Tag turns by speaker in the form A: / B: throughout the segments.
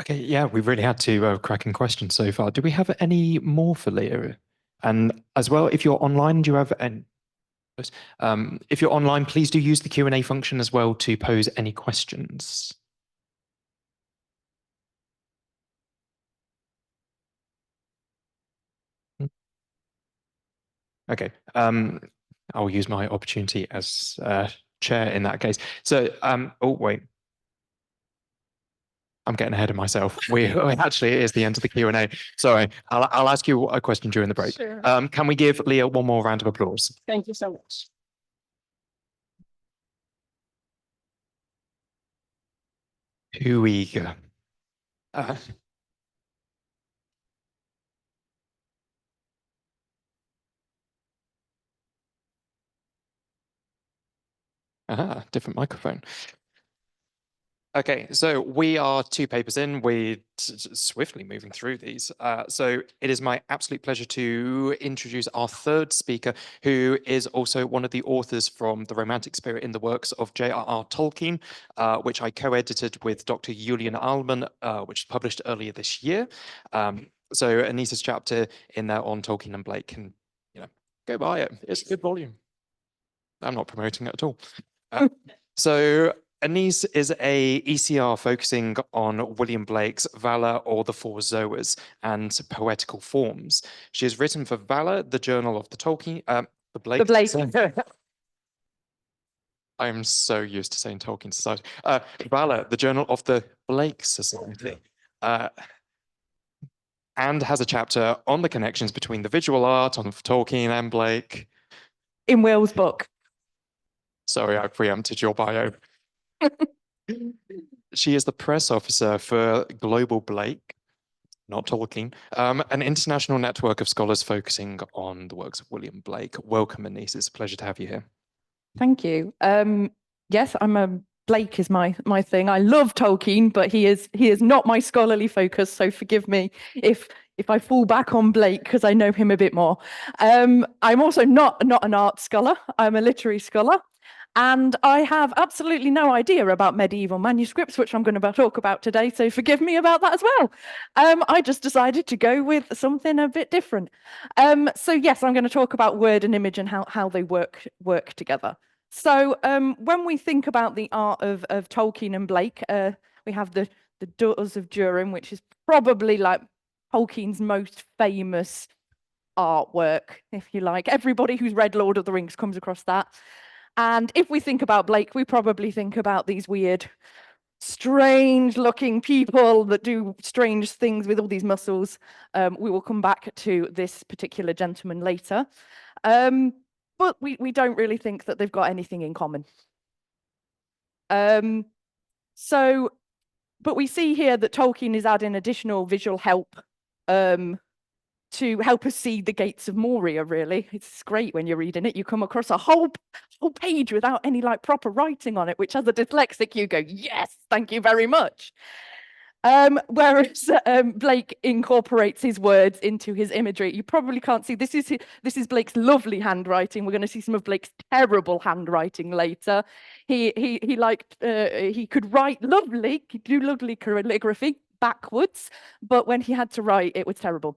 A: Okay, yeah, we've really had two cracking questions so far. Do we have any more for Leo? And as well, if you're online, do you have any? If you're online, please do use the Q&A function as well to pose any questions. Okay, I'll use my opportunity as chair in that case. So, oh wait, I'm getting ahead of myself. We actually it is the end of the Q&A. Sorry, I'll ask you a question during the break.
B: Sure.
A: Can we give Leah one more round of applause?
B: Thank you so much.
A: Too eager. Uh, different microphone. Okay, so we are two papers in. We're swiftly moving through these. So it is my absolute pleasure to introduce our third speaker, who is also one of the authors from The Romantic Spirit in the works of J.R.R. Tolkien, which I co-edited with Dr. Julian Eilmann, which was published earlier this year. So Annise's chapter in there on Tolkien and Blake can, go buy it. It's a good volume. I'm not promoting it at all. So Annise is a ECR focusing on William Blake's Valor or the Four Zoas and poetical forms. She has written for Valor, the Journal of the Tolkien, the Blake.
B: The Blake.
A: I'm so used to saying Tolkien Society. Valor, the Journal of the Blake Society. And has a chapter on the connections between the visual art of Tolkien and Blake.
B: In Will's book.
A: Sorry, I preempted your bio. She is the press officer for Global Blake, not Tolkien, an international network of scholars focusing on the works of William Blake. Welcome, Annise. It's a pleasure to have you here.
B: Thank you. Yes, Blake is my thing. I love Tolkien, but he is not my scholarly focus. So forgive me if I fall back on Blake because I know him a bit more. I'm also not an art scholar. I'm a literary scholar. And I have absolutely no idea about medieval manuscripts, which I'm going to talk about today. So forgive me about that as well. I just decided to go with something a bit different. So yes, I'm going to talk about word and image and how they work together. So when we think about the art of Tolkien and Blake, we have the Daughters of Durin, which is probably like Tolkien's most famous artwork, if you like. Everybody who's read Lord of the Rings comes across that. And if we think about Blake, we probably think about these weird, strange looking people that do strange things with all these muscles. We will come back to this particular gentleman later. But we don't really think that they've got anything in common. But we see here that Tolkien is adding additional visual help to help us see the gates of Moria, really. It's great when you're reading it. You come across a whole page without any proper writing on it, which as a dyslexic, you go, yes, thank you very much. Whereas Blake incorporates his words into his imagery. You probably can't see, this is Blake's lovely handwriting. We're going to see some of Blake's terrible handwriting later. He could write lovely, could do lovely calligraphy backwards, but when he had to write, it was terrible.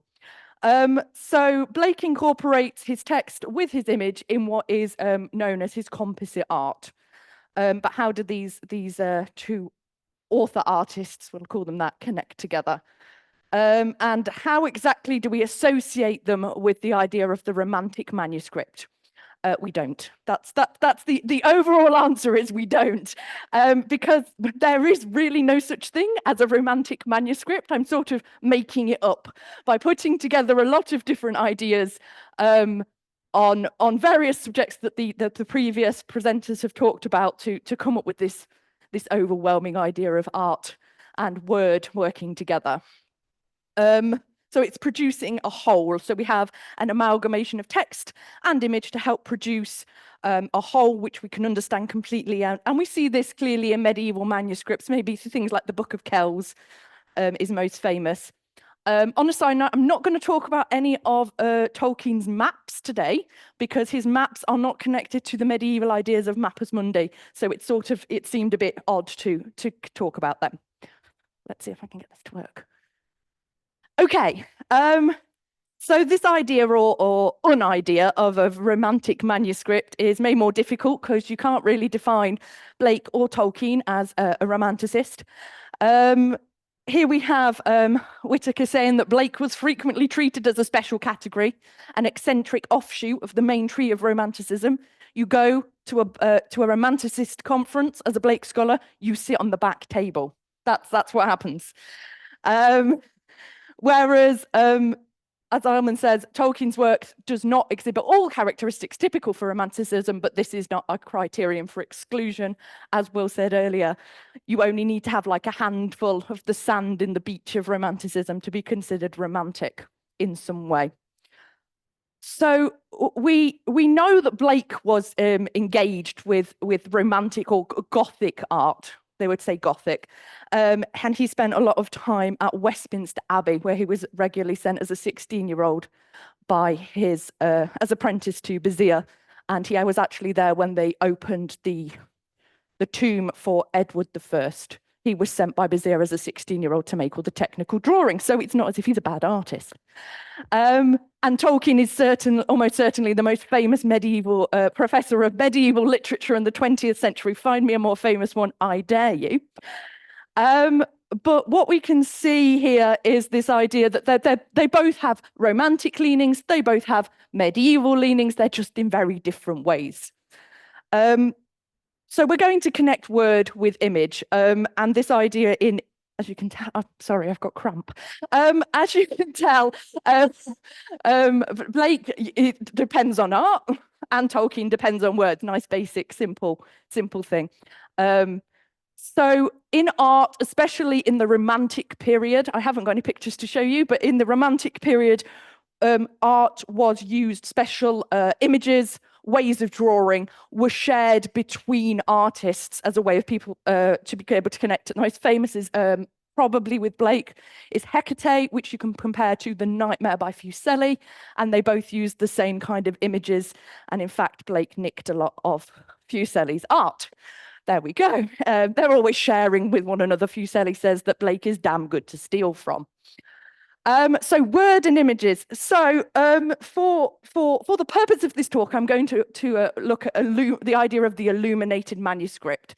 B: So Blake incorporates his text with his image in what is known as his composite art. But how do these two author artists, we'll call them that, connect together? And how exactly do we associate them with the idea of the Romantic manuscript? We don't. That's the overall answer is we don't, because there is really no such thing as a Romantic manuscript. I'm sort of making it up by putting together a lot of different ideas on various subjects that the previous presenters have talked about to come up with this overwhelming idea of art and word working together. So it's producing a whole. So we have an amalgamation of text and image to help produce a whole which we can understand completely. And we see this clearly in medieval manuscripts, maybe things like the Book of Kells is most famous. On a side note, I'm not going to talk about any of Tolkien's maps today because his maps are not connected to the medieval ideas of Mappus Mundi. So it seemed a bit odd to talk about them. let's see if I can get this to work. Okay, so this idea or unidea of a romantic manuscript is made more difficult because you can't really define Blake or Tolkien as a romanticist. Here we have Whitaker saying that Blake was frequently treated as a special category, an eccentric offshoot of the main tree of Romanticism. You go to a Romanticist conference as a Blake scholar, you sit on the back table. That's what happens. Whereas, as Eilmann says, Tolkien's work does not exhibit all characteristics typical for Romanticism, but this is not a criterion for exclusion. As Will said earlier, you only need to have like a handful of the sand in the beach of Romanticism to be considered romantic in some way. So we know that Blake was engaged with romantic or Gothic art. They would say Gothic. And he spent a lot of time at Westminster Abbey, where he was regularly sent as a 16-year-old by his as apprentice to Bezier. And he was actually there when they opened the tomb for Edward I. He was sent by Bezier as a 16-year-old to make all the technical drawings. So it's not as if he's a bad artist. And Tolkien is almost certainly the most famous medieval professor of medieval literature in the 20th century. Find me a more famous one, I dare you. But what we can see here is this idea that they both have romantic leanings, they both have medieval leanings, they're just in very different ways. So we're going to connect word with image, and this idea in, as you can tell, sorry, I've got cramp. As you can tell, Blake, it depends on art, and Tolkien depends on words. Nice, basic, simple thing. So in art, especially in the Romantic period, I haven't got any pictures to show you, but in the Romantic period, art was used, special images, ways of drawing were shared between artists as a way of people to be able to connect. The most famous is probably with Blake is Hecate, which you can compare to The Nightmare by Fuseli, and they both used the same kind of images. And in fact, Blake nicked a lot of Fuseli's art. There we go. They're always sharing with one another. Fuseli says that Blake is damn good to steal from. So word and images. So for the purpose of this talk, I'm going to look at the idea of the illuminated manuscript.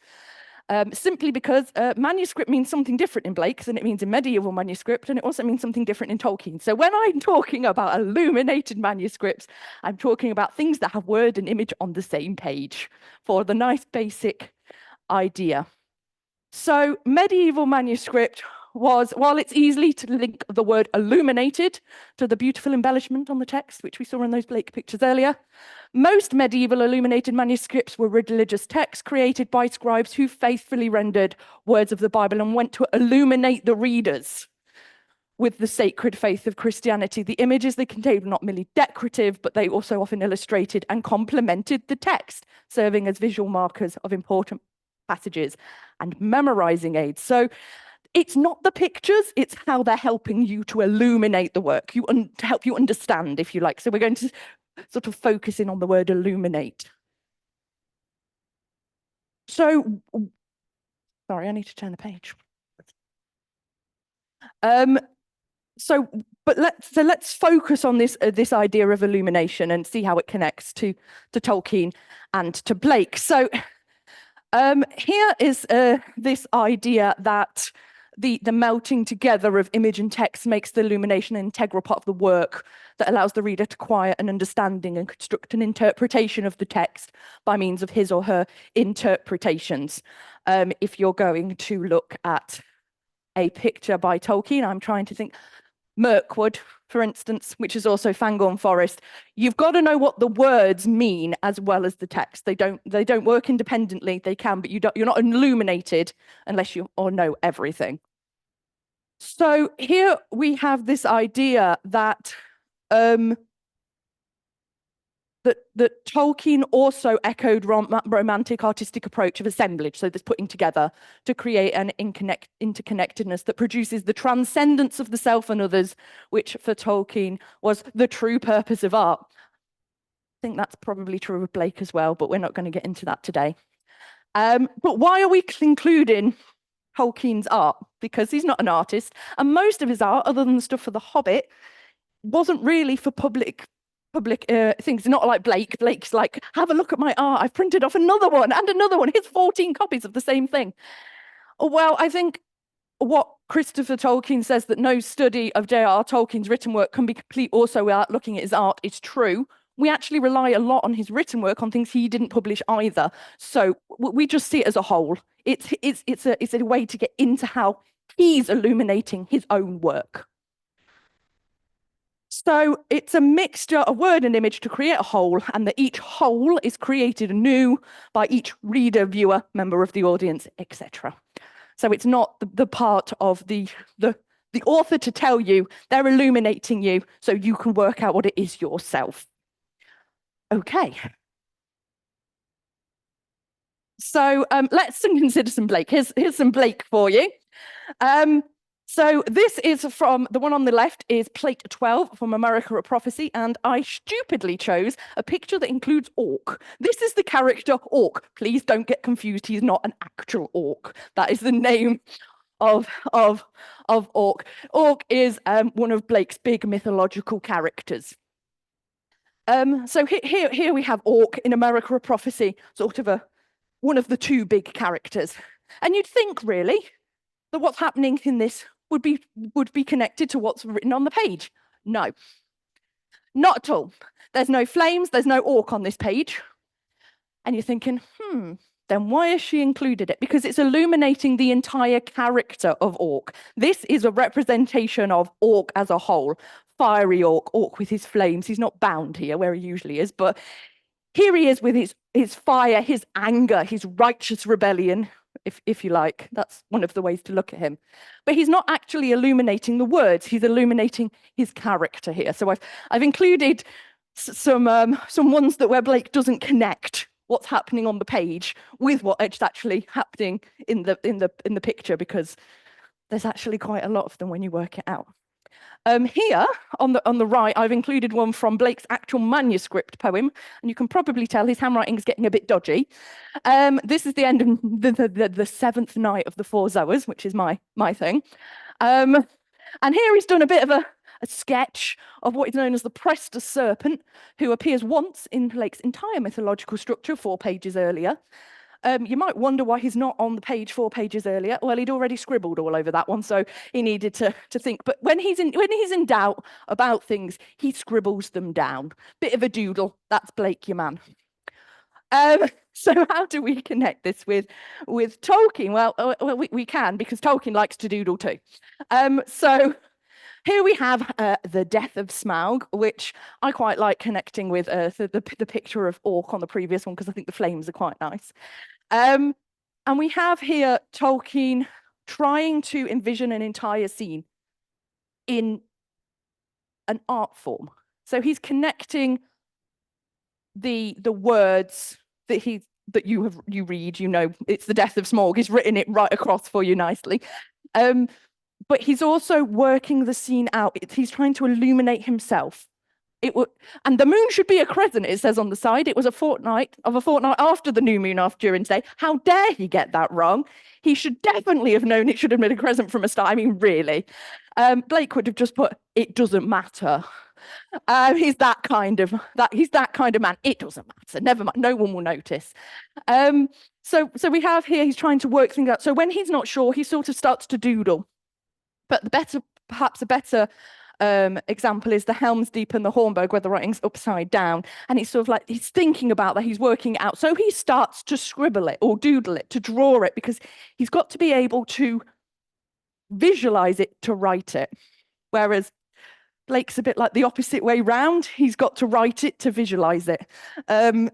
B: Simply because manuscript means something different in Blake's than it means in medieval manuscript, and it also means something different in Tolkien. So when I'm talking about illuminated manuscripts, I'm talking about things that have word and image on the same page for the nice basic idea. So medieval manuscript was, while it's easy to link the word illuminated to the beautiful embellishment on the text, which we saw in those Blake pictures earlier, most medieval illuminated manuscripts were religious texts created by scribes who faithfully rendered words of the Bible and went to illuminate the readers with the sacred faith of Christianity. The images they contained were not merely decorative, but they also often illustrated and complemented the text, serving as visual markers of important passages and memorizing aids. So it's not the pictures, it's how they're helping you to illuminate the work, to help you understand, if you like. So we're going to sort of focus in on the word illuminate. So, sorry, I need to turn the page. Let's focus on this idea of illumination and see how it connects to Tolkien and to Blake. So here is this idea that the melting together of image and text makes the illumination an integral part of the work that allows the reader to acquire an understanding and construct an interpretation of the text by means of his or her interpretations. If you're going to look at a picture by Tolkien, I'm trying to think, Mirkwood, for instance, which is also Fangorn Forest, you've got to know what the words mean as well as the text. They don't work independently. They can, but you're not illuminated unless you know everything. So here we have this idea that that Tolkien also echoed romantic artistic approach of assemblage, so this putting together to create an interconnectedness that produces the transcendence of the self and others, which for Tolkien was the true purpose of art. I think that's probably true of Blake as well, but we're not going to get into that today. But why are we including Tolkien's art because he's not an artist, and most of his art, other than the stuff for The Hobbit, wasn't really for public things. Not like Blake. Blake's like, have a look at my art. I've printed off another one and another one. Here's 14 copies of the same thing. Well, I think what Christopher Tolkien says, that no study of J.R.R. Tolkien's written work can be complete also without looking at his art, is true. We actually rely a lot on his written work on things he didn't publish either. So we just see it as a whole. It's a way to get into how he's illuminating his own work. So it's a mixture of word and image to create a whole, and that each whole is created anew by each reader, viewer, member of the audience, etc. So it's not the part of the author to tell you, they're illuminating you so you can work out what it is yourself. Okay. So let's consider some Blake. Here's some Blake for you. So this is from, the one on the left is plate 12 from America, a Prophecy, and I stupidly chose a picture that includes Orc. This is the character Orc. Please don't get confused, he's not an actual orc. That is the name of Orc. Orc is one of Blake's big mythological characters. So here we have Orc in America, a Prophecy, sort of one of the two big characters. And you'd think, really, that what's happening in this would be connected to what's written on the page. No, not at all. There's no flames, there's no orc on this page. And you're thinking, then why has she included it? Because it's illuminating the entire character of Orc. This is a representation of Orc as a whole. Fiery Orc with his flames. He's not bound here where he usually is, but here he is with his fire, his anger, his righteous rebellion, if you like. That's one of the ways to look at him. But he's not actually illuminating the words, he's illuminating his character here. So I've included some ones that where Blake doesn't connect what's happening on the page with what's actually happening in the picture, because there's actually quite a lot of them when you work it out. Here on the right, I've included one from Blake's actual manuscript poem, and you can probably tell his handwriting is getting a bit dodgy. This is the end of the seventh night of the Four Zoas, which is my thing. And here he's done a bit of a sketch of what is known as the Prester Serpent, who appears once in Blake's entire mythological structure 4 pages earlier. You might wonder why he's not on the page 4 pages earlier. Well, he'd already scribbled all over that one, so he needed to think. But when he's in doubt about things, he scribbles them down. Bit of a doodle. That's Blake, your man. So how do we connect this with Tolkien? Well, we can, because Tolkien likes to doodle too. So here we have the death of Smaug, which I quite like connecting with the picture of Orc on the previous one, because I think the flames are quite nice. And we have here Tolkien trying to envision an entire scene in an art form. So he's connecting the words that you read, you know, it's the death of Smaug. He's written it right across for you nicely. But he's also working the scene out. He's trying to illuminate himself. And the moon should be a crescent, it says on the side. It was a fortnight after the new moon during today. How dare he get that wrong? He should definitely have known it should have been a crescent from a start. I mean, really. Blake would have just put, it doesn't matter. He's that kind of man. It doesn't matter. Never mind. No one will notice. So we have here, he's trying to work things out. So when he's not sure, he sort of starts to doodle. But perhaps a better example is the Helm's Deep and the Hornburg, where the writing's upside down, and it's sort of like he's thinking about that, he's working it out. So he starts to scribble it or doodle it, to draw it, because he's got to be able to visualize it to write it. Whereas Blake's a bit like the opposite way round. He's got to write it to visualize it.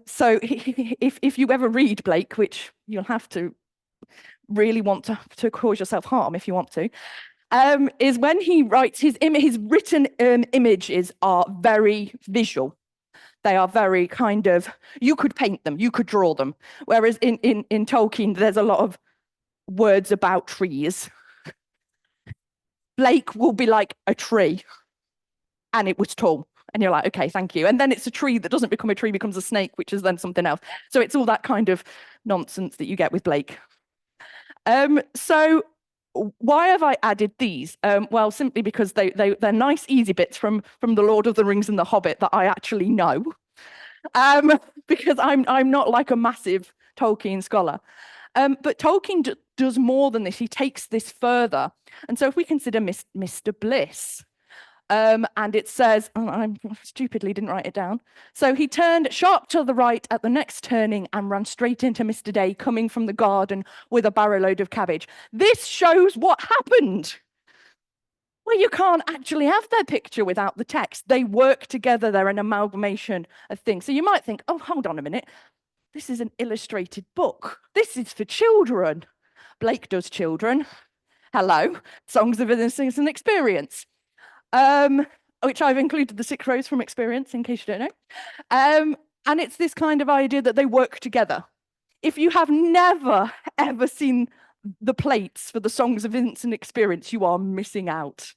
B: So if you ever read Blake, which you'll have to really want to cause yourself harm if you want to, is when he writes his written images are very visual. They are very kind of, you could paint them, you could draw them. Whereas in Tolkien, there's a lot of words about trees. Blake will be like a tree, and it was tall. And you're like, okay, thank you. And then it's a tree that doesn't become a tree, becomes a snake, which is then something else. So it's all that kind of nonsense that you get with Blake. So why have I added these? Well, simply because they're nice, easy bits from The Lord of the Rings and The Hobbit that I actually know. Because I'm not like a massive Tolkien scholar. But Tolkien does more than this. He takes this further. And so if we consider Mr. Bliss, and it says, oh, I stupidly didn't write it down. So he turned sharp to the right at the next turning and ran straight into Mr. Day coming from the garden with a barrow load of cabbage. This shows what happened. Well, you can't actually have their picture without the text. They work together. They're an amalgamation of things. So you might think, oh, hold on a minute. This is an illustrated book. This is for children. Blake does children. Hello. Songs of Innocence and Experience. Which I've included the 6 rows from Experience, in case you don't know. And it's this kind of idea that they work together. If you have never, ever seen the plates for the Songs of Innocence and Experience, you are missing out.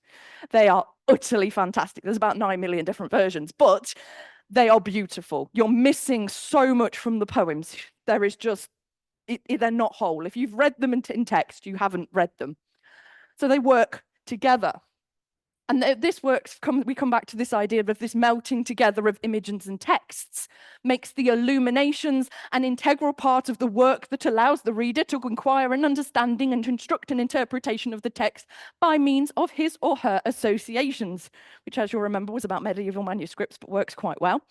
B: They are utterly fantastic. There's about 9 million different versions, but they are beautiful. You're missing so much from the poems. There is just, they're not whole. If you've read them in text, you haven't read them. So they work together. And this works, we come back to this idea of this melting together of images and texts, makes the illuminations an integral part of the work that allows the reader to acquire an understanding and to instruct an interpretation of the text by means of his or her associations, which, as you'll remember, was about medieval manuscripts, but works quite well.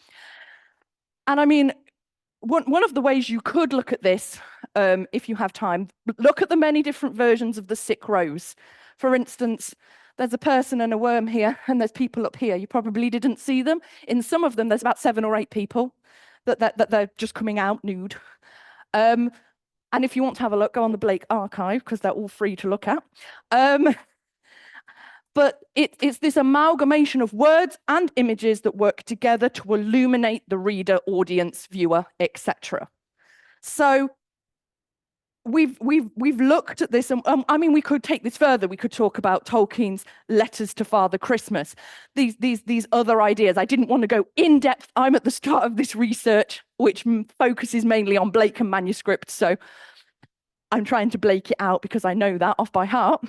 B: And I mean, one of the ways you could look at this, if you have time, look at the many different versions of the 6 rows. For instance, there's a person and a worm here, and there's people up here. You probably didn't see them. In some of them, there's about 7 or 8 people that they're just coming out nude. And if you want to have a look, go on the Blake archive, because they're all free to look at. But it's this amalgamation of words and images that work together to illuminate the reader, audience, viewer, etc. So we've looked at this, and I mean, we could take this further. We could talk about Tolkien's letters to Father Christmas. These other ideas. I didn't want to go in depth. I'm at the start of this research, which focuses mainly on Blake and manuscripts. So I'm trying to Blake it out because I know that off by heart.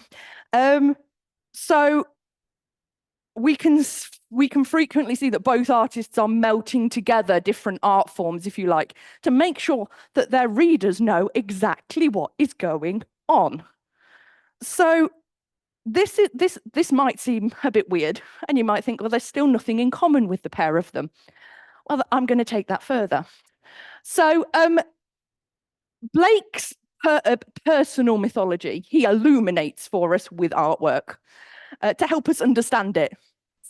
B: So we can frequently see that both artists are melting together different art forms, if you like, to make sure that their readers know exactly what is going on. So this might seem a bit weird, and you might think, well, there's still nothing in common with the pair of them. Well, I'm going to take that further. So Blake's personal mythology, he illuminates for us with artwork to help us understand it.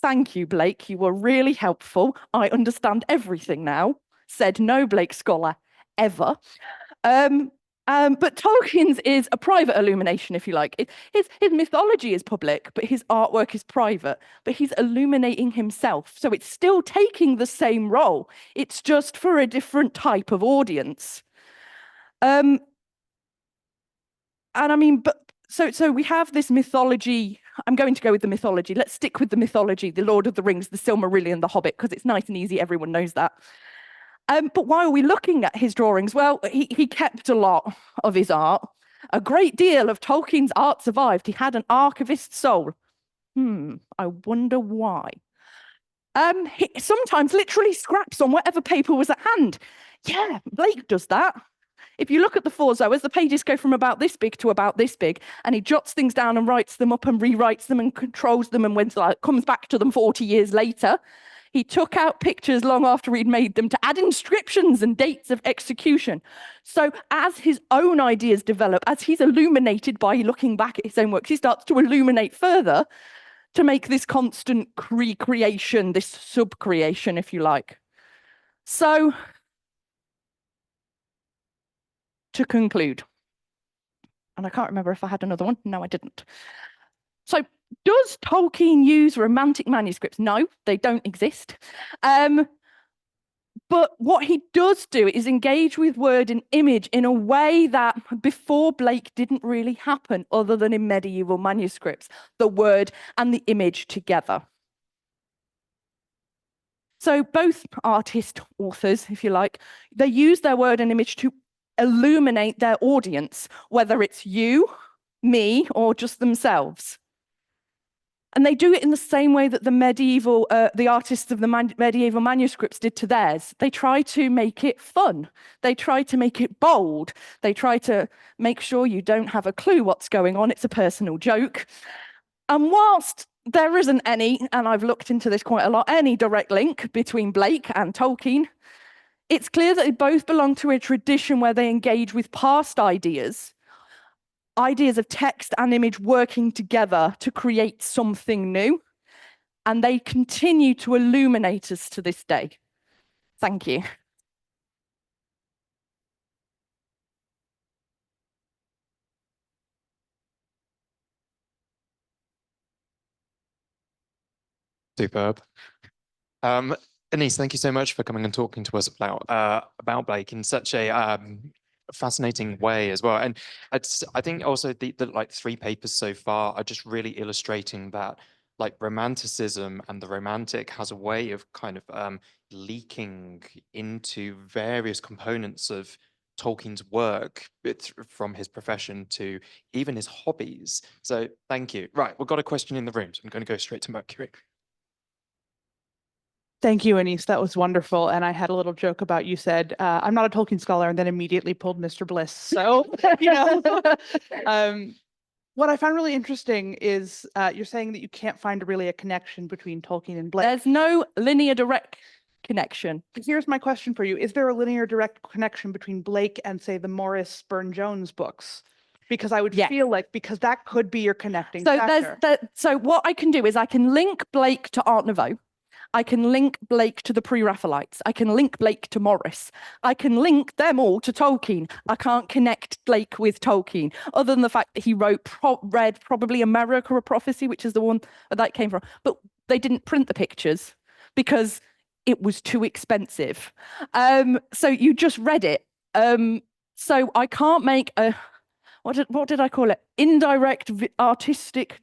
B: Thank you, Blake. You were really helpful. I understand everything now, said no Blake scholar ever. But Tolkien's is a private illumination, if you like. His mythology is public, but his artwork is private. But he's illuminating himself. So it's still taking the same role. It's just for a different type of audience. And I mean, so we have this mythology. I'm going to go with the mythology. Let's stick with the mythology, the Lord of the Rings, the Silmarillion, the Hobbit, because it's nice and easy. Everyone knows that. But why are we looking at his drawings? Well, he kept a lot of his art. A great deal of Tolkien's art survived. He had an archivist's soul. I wonder why. He sometimes literally scraps on whatever paper was at hand. Yeah, Blake does that. If you look at the 4 Zoas, the pages go from about this big to about this big, and he jots things down and writes them up and rewrites them and controls them, and when comes back to them 40 years later, he took out pictures long after he'd made them to add inscriptions and dates of execution. So as his own ideas develop, as he's illuminated by looking back at his own works, he starts to illuminate further to make this constant recreation, this sub-creation, if you like. So to conclude, and I can't remember if I had another one. No, I didn't. So does Tolkien use romantic manuscripts? No, they don't exist. But what he does do is engage with word and image in a way that before Blake didn't really happen, other than in medieval manuscripts, the word and the image together. So both artist authors, if you like, they use their word and image to illuminate their audience, whether it's you me, or just themselves. And they do it in the same way that the artists of the medieval manuscripts did to theirs. They try to make it fun. They try to make it bold. They try to make sure you don't have a clue what's going on. It's a personal joke. And whilst there isn't any, and I've looked into this quite a lot, any direct link between Blake and Tolkien, it's clear that they both belong to a tradition where they engage with past ideas of text and image working together to create something new. And they continue to illuminate us to this day. Thank you.
A: Superb. Annise, thank you so much for coming and talking to us about Blake in such a fascinating way as well. And I think also the like 3 papers so far are just really illustrating that like romanticism and the romantic has a way of kind of leaking into various components of Tolkien's work, from his profession to even his hobbies. So thank you. Right, we've got a question in the room, so I'm going to go straight to Mercury.
C: Thank you, Annise. That was wonderful. And I had a little joke about, you said, I'm not a Tolkien scholar, and then immediately pulled Mr. Bliss. So, what I found really interesting is you're saying that you can't find really a connection between Tolkien and Blake.
B: There's no linear direct connection.
C: Here's my question for you. Is there a linear direct connection between Blake and, say, the Morris Burne-Jones books? Because I would feel like, because that could be your connecting factor.
B: So what I can do is I can link Blake to Art Nouveau. I can link Blake to the Pre-Raphaelites. I can link Blake to Morris. I can link them all to Tolkien. I can't connect Blake with Tolkien, other than the fact that he read probably America, A Prophecy, which is the one that came from. But they didn't print the pictures because it was too expensive. So you just read it. So I can't make a, what did I call it? Indirect artistic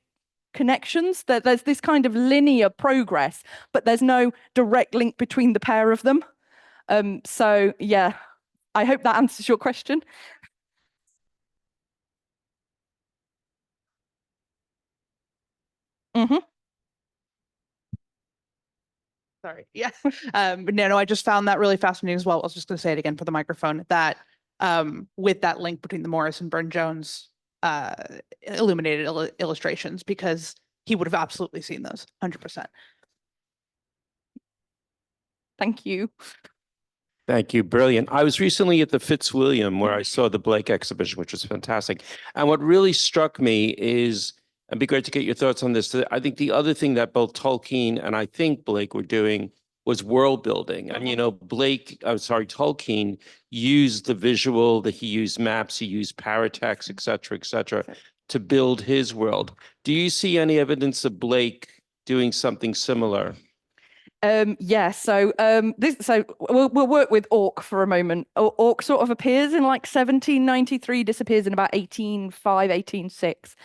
B: connections. There's this kind of linear progress, but there's no direct link between the pair of them. So yeah, I hope that answers your question. Mm-hmm.
C: Sorry. Yeah. No, I just found that really fascinating as well. I was just going to say it again for the microphone, that with that link between the Morris and Burne-Jones illuminated illustrations, because he would have absolutely seen those 100%.
B: Thank you.
D: Thank you. Brilliant. I was recently at the Fitzwilliam where I saw the Blake exhibition, which was fantastic. And what really struck me is, it'd be great to get your thoughts on this. I think the other thing that both Tolkien and I think Blake were doing was world building. And, Tolkien used the visual, that he used maps, he used paratext, et cetera, to build his world. Do you see any evidence of Blake doing something similar?
B: Yeah, so we'll work with Orc for a moment. Orc sort of appears in like 1793, disappears in about 1805, 1806.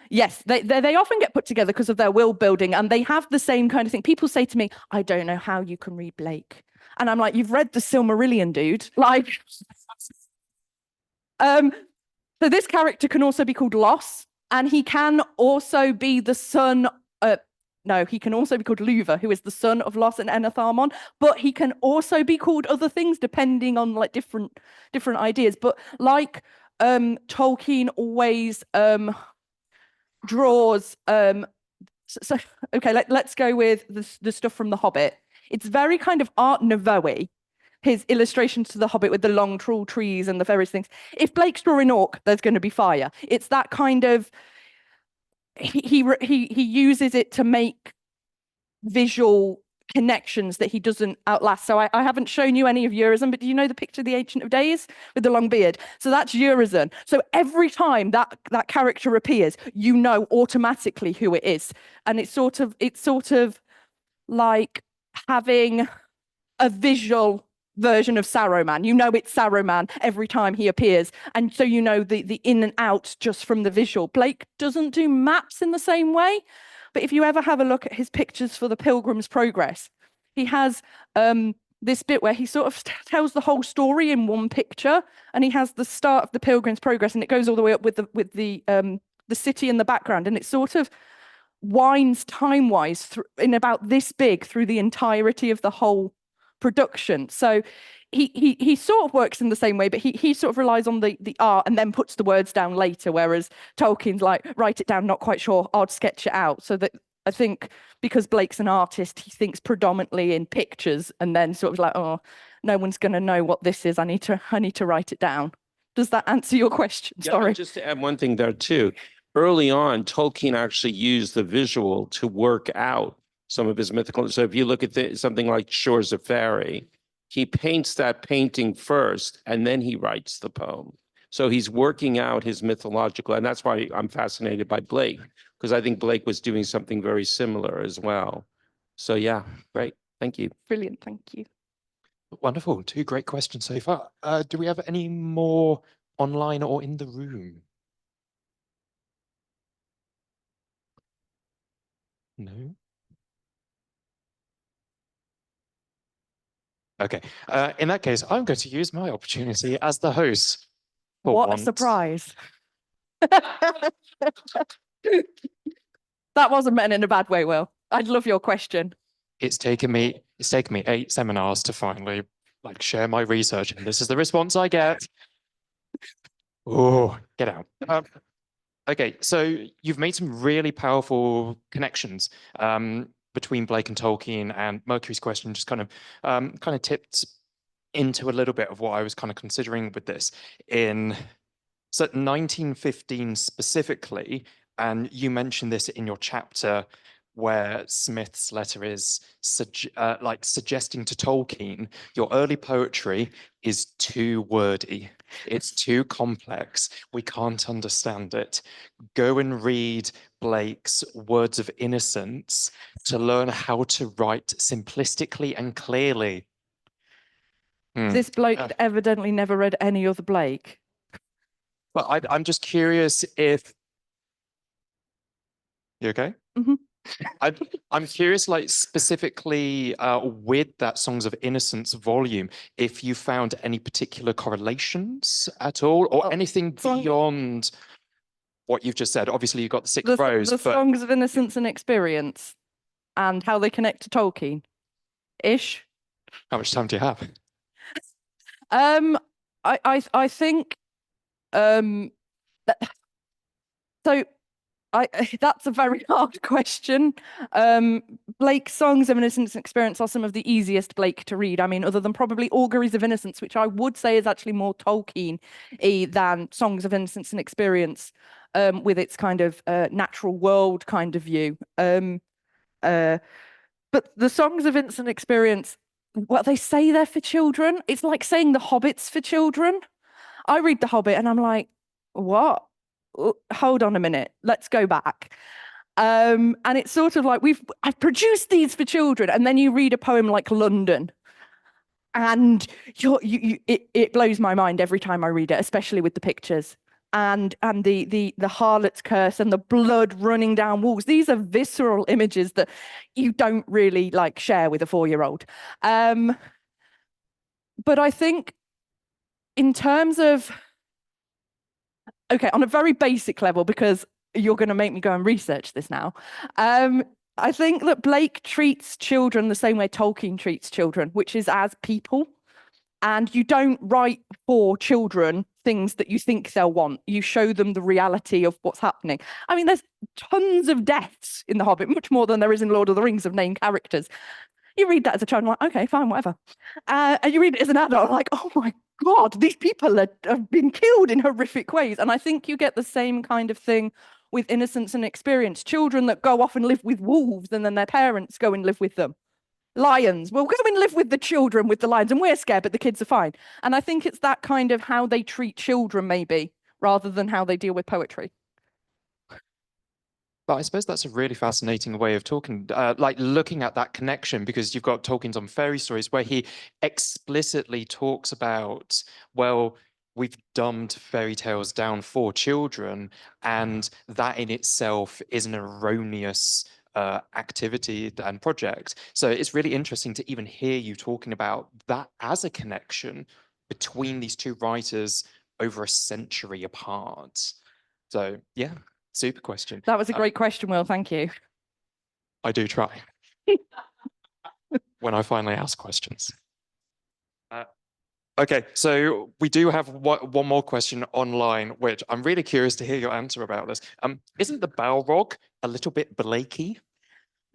B: Yes, they often get put together because of their world building, and they have the same kind of thing. People say to me, I don't know how you can read Blake. And I'm like, you've read the Silmarillion, dude. Like, so this character can also be called Los, and he can also be the son. No, he can also be called Luva, who is the son of Los and Enetharmon, but he can also be called other things depending on like different ideas. But like Tolkien always draws. Okay, let's go with the stuff from The Hobbit. It's very kind of Art Nouveau-y. His illustrations to The Hobbit with the long tall trees and the various things. If Blake's drawing Orc, there's going to be fire. It's that kind of. He uses it to make visual connections that he doesn't outlast. So I haven't shown you any of Urizen, but do you know the picture of the Ancient of Days with the long beard? So that's Urizen. So every time that character appears, you know automatically who it is. And it's sort of like having a visual version of Saruman. You know it's Saruman every time he appears, and so you know the in and out just from the visual. Blake doesn't do maps in the same way, but if you ever have a look at his pictures for the Pilgrim's Progress, he has this bit where he sort of tells the whole story in one picture, and he has the start of the Pilgrim's Progress, and it goes all the way up with the city in the background, and it sort of winds time-wise in about this big through the entirety of the whole production. So he sort of works in the same way, but he sort of relies on the art and then puts the words down later, whereas Tolkien's like, write it down, not quite sure, I'd sketch it out. So that I think because Blake's an artist, he thinks predominantly in pictures, and then sort of like, oh, no one's going to know what this is. I need to write it down. Does that answer your question?
D: Yeah,
B: Sorry.
D: just to add one thing there too. Early on, Tolkien actually used the visual to work out some of his mythical. So if you look at something like Shores of Faerie, he paints that painting first, and then he writes the poem. So he's working out his mythological, and that's why I'm fascinated by Blake, because I think Blake was doing something very similar as well. So yeah, great. Thank you.
B: Brilliant. Thank you.
A: Wonderful. 2 great questions so far. Do we have any more online or in the room? No? Okay. In that case, I'm going to use my opportunity as the host. For
B: What
A: once.
B: a surprise. That wasn't meant in a bad way, Will. I'd love your question.
A: It's taken me 8 seminars to finally like share my research, and this is the response I get. Oh, get out. Okay, so you've made some really powerful connections between Blake and Tolkien, and Mercury's question just kind of tipped into a little bit of what I was kind of considering with this. So 1915 specifically, and you mentioned this in your chapter where Smith's letter is suggesting to Tolkien, your early poetry is too wordy. It's too complex. We can't understand it. Go and read Blake's Words of Innocence to learn how to write simplistically and clearly.
B: This bloke evidently never read any other Blake.
A: But I'm just curious if... You okay?
B: Mm-hmm.
A: I'm curious, like specifically with that Songs of Innocence volume, if you found any particular correlations at all, or anything beyond what you've just said. Obviously, you've got the 6 rows,
B: the
A: but
B: Songs of Innocence and Experience, and how they connect to Tolkien, ish.
A: How much time do you have?
B: I think so. That's a very hard question. Blake's Songs of Innocence and Experience are some of the easiest Blake to read. I mean, other than probably Auguries of Innocence, which I would say is actually more Tolkien-y than Songs of Innocence and Experience, with its kind of natural world kind of view. But the Songs of Innocence and Experience, well, they say they're for children. It's like saying The Hobbit's for children. I read The Hobbit and I'm like, what? Hold on a minute, let's go back. And it's sort of like I've produced these for children, and then you read a poem like London, and it blows my mind every time I read it, especially with the pictures and the harlot's curse and the blood running down walls. These are visceral images that you don't really like share with a 4-year-old. But I think in terms of, okay, on a very basic level, because you're going to make me go and research this now, I think that Blake treats children the same way Tolkien treats children, which is as people. And you don't write for children things that you think they'll want. You show them the reality of what's happening. I mean, there's tons of deaths in The Hobbit, much more than there is in Lord of the Rings of named characters. You read that as a child, like, okay, fine, whatever. And you read it as an adult, like, oh my God, these people have been killed in horrific ways. And I think you get the same kind of thing with Innocence and Experience. Children that go off and live with wolves, and then their parents go and live with them. Lions, we'll go and live with the children with the lions, and we're scared, but the kids are fine. And I think it's that kind of how they treat children, maybe, rather than how they deal with poetry.
A: But I suppose that's a really fascinating way of talking, like looking at that connection, because you've got Tolkien's on fairy stories where he explicitly talks about, well, we've dumbed fairy tales down for children, and that in itself is an erroneous activity and project. So it's really interesting to even hear you talking about that as a connection between these two writers over a century apart. So yeah, super question.
B: That was a great question, Will. Thank you.
A: I do try when I finally ask questions. Okay, so we do have one more question online, which I'm really curious to hear your answer about this. Isn't the Balrog a little bit Blakey?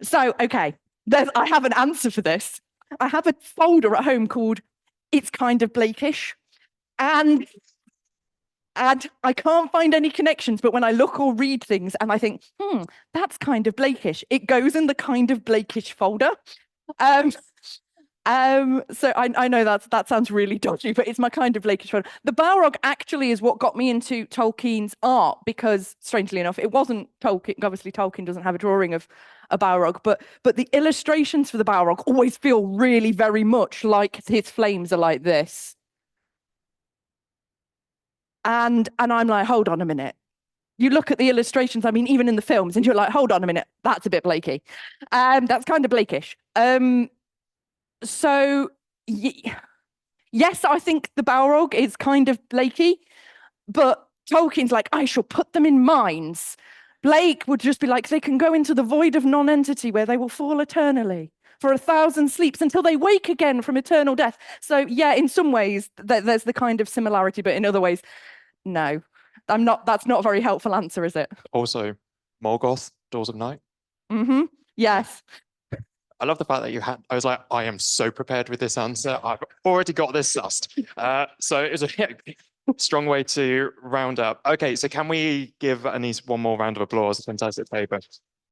B: So, okay, I have an answer for this. I have a folder at home called It's Kind of Blakish. And I can't find any connections, but when I look or read things and I think, that's kind of Blakish, it goes in the kind of Blakish folder. So I know that sounds really dodgy, but it's my kind of Blakish folder. The Balrog actually is what got me into Tolkien's art, because strangely enough, it wasn't Tolkien. Obviously, Tolkien doesn't have a drawing of a Balrog, but the illustrations for the Balrog always feel really very much like his flames are like this. And I'm like, hold on a minute. You look at the illustrations, I mean, even in the films, and you're like, hold on a minute, that's a bit Blakey. That's kind of Blakish. So, yes, I think the Balrog is kind of Blakey, but Tolkien's like, I shall put them in mines. Blake would just be like, they can go into the void of non-entity where they will fall eternally for 1,000 sleeps until they wake again from eternal death. So, yeah, in some ways, there's the kind of similarity, but in other ways, no. That's not a very helpful answer, is it?
A: Also, Morgoth, Doors of Night.
B: Mm-hmm. Yes.
A: I love the fact that I was like, I am so prepared with this answer. I've already got this sussed. So it was a strong way to round up. Okay, so can we give Annise one more round of applause? Fantastic paper.